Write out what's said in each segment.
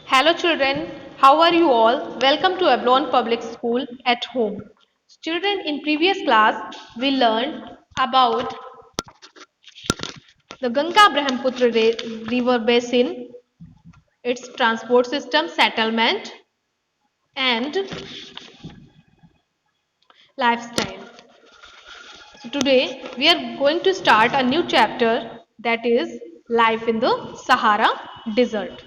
Hello children, how are you all? Welcome to Ablon Public School at home. Children, in previous class we learned about the Ganga Brahmaputra river basin, its transport system, settlement and lifestyle. So today we are going to start a new chapter, that is life in the Sahara desert.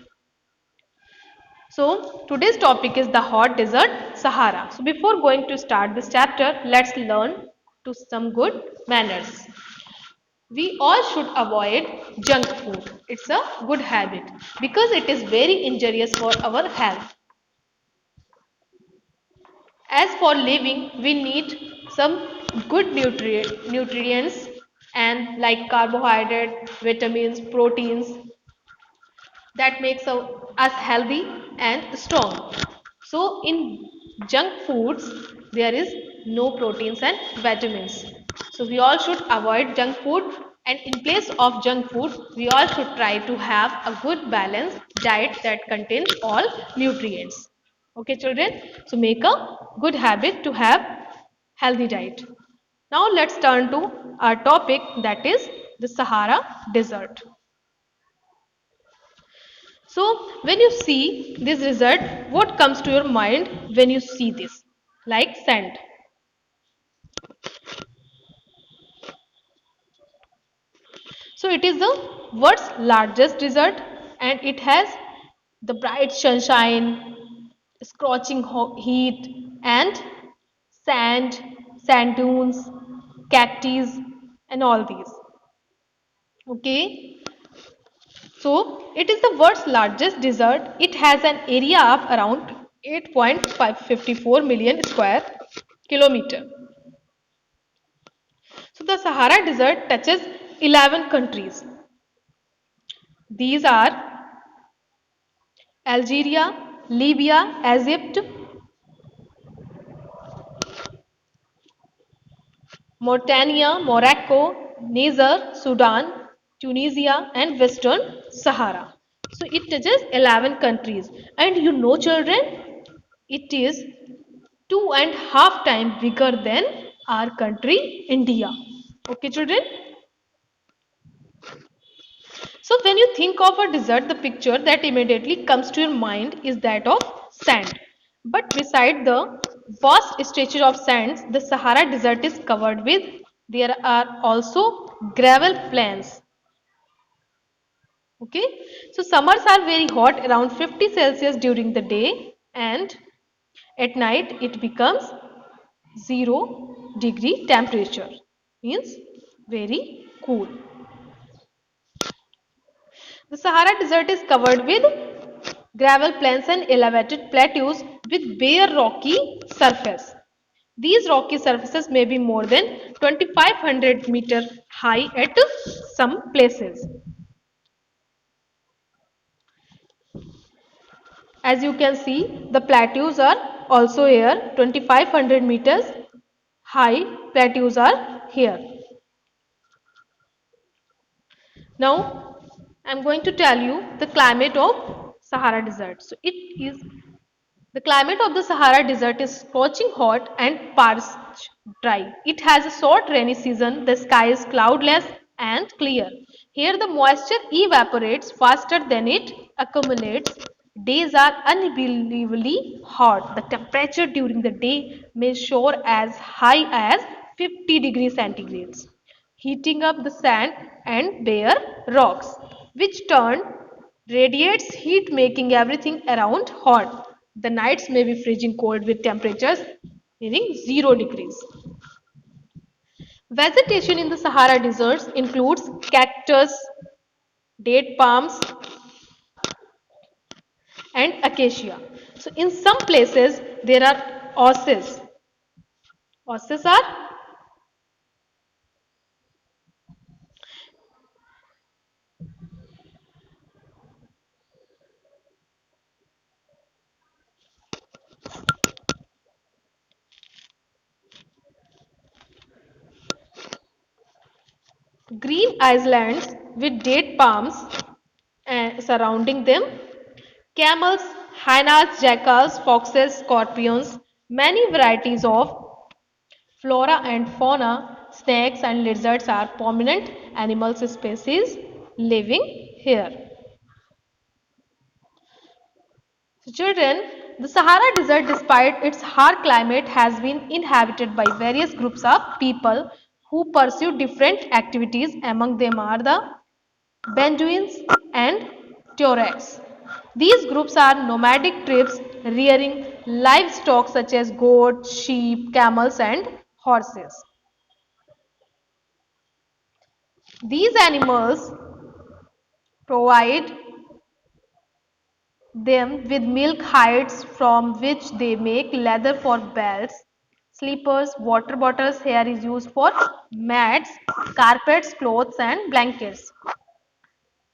So today's topic is the hot desert Sahara. So before going to start this chapter, let's learn to some good manners. We all should avoid junk food. It's a good habit because it is very injurious for our health. As for living, we need some good nutrients and like carbohydrate, vitamins, proteins that makes us healthy and strong. So in junk foods, there is no proteins and vitamins. So we all should avoid junk food, and in place of junk food, we all should try to have a good balanced diet that contains all nutrients. Okay children, so make a good habit to have healthy diet. Now let's turn to our topic, that is the Sahara Desert. So when you see this result, what comes to your mind when you see this? Like sand. So it is the world's largest desert and it has the bright sunshine, scorching heat and sand, sand dunes, cactus and all these. Okay. So it is the world's largest desert. It has an area of around 8.554 million square kilometer. So the Sahara Desert touches 11 countries. These are Algeria, Libya, Egypt, Mauritania, Morocco, Niger, Sudan, Tunisia and Western Sahara. So it touches 11 countries. And you know children, it is 2.5 times bigger than our country India. Okay children? So when you think of a desert, the picture that immediately comes to your mind is that of sand. But beside the vast stretches of sands, the Sahara Desert is covered with, there are also gravel plains. Okay, so summers are very hot, around 50 Celsius during the day, and at night it becomes 0 degree temperature, means very cool. The Sahara Desert is covered with gravel plains and elevated plateaus with bare rocky surface. These rocky surfaces may be more than 2500 meter high at some places. As you can see, the plateaus are also here, 2500 meters high plateaus are here. Now, I am going to tell you the climate of Sahara Desert. So, the climate of the Sahara Desert is scorching hot and parched dry. It has a short rainy season. The sky is cloudless and clear. Here, the moisture evaporates faster than it accumulates. Days are unbelievably hot. The temperature during the day may soar as high as 50 degrees centigrade, heating up the sand and bare rocks, which turn radiates heat, making everything around hot. The nights may be freezing cold with temperatures nearing 0 degrees. Vegetation in the Sahara deserts includes cactus, date palms, and acacia. So, in some places there are oases. Oases are green islands with date palms surrounding them. Camels, hyenas, jackals, foxes, scorpions, many varieties of flora and fauna, snakes and lizards are prominent animal species living here. So children, the Sahara Desert, despite its hard climate, has been inhabited by various groups of people who pursue different activities. Among them are the Bedouins and Tuaregs. These groups are nomadic tribes rearing livestock such as goats, sheep, camels, and horses. These animals provide them with milk hides from which they make leather for belts, slippers, water bottles. Hair is used for mats, carpets, clothes, and blankets.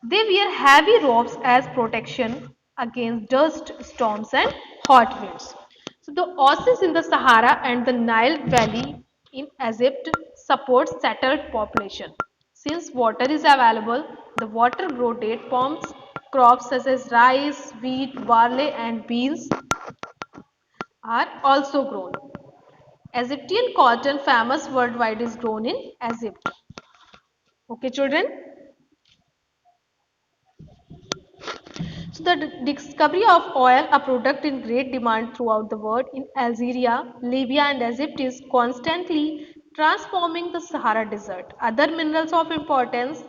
They wear heavy robes as protection against dust storms and hot winds. So the oases in the Sahara and the Nile Valley in Egypt support settled population. Since water is available, the water grow date palms, crops such as rice, wheat, barley and beans are also grown. Egyptian cotton, famous worldwide, is grown in Egypt. Okay, children? So the discovery of oil, a product in great demand throughout the world in Algeria, Libya and Egypt, is constantly transforming the Sahara Desert. Other minerals of importance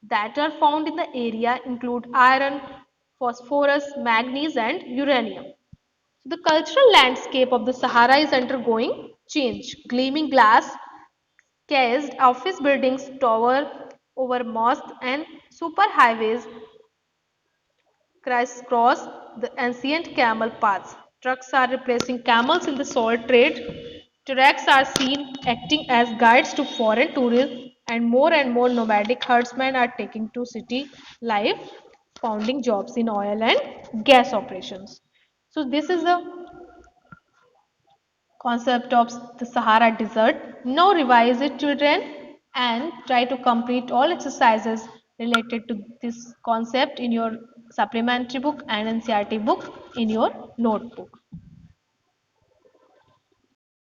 that are found in the area include iron, phosphorus, manganese and uranium. The cultural landscape of the Sahara is undergoing change. Gleaming glass, cased office buildings tower over mosques and superhighways crisscross the ancient camel paths. Trucks are replacing camels in the salt trade. Trucks are seen acting as guides to foreign tourists, and more nomadic herdsmen are taking to city life, founding jobs in oil and gas operations. So, this is the concept of the Sahara Desert. Now, revise it, children, and try to complete all exercises related to this concept in your supplementary book and NCRT book in your notebook.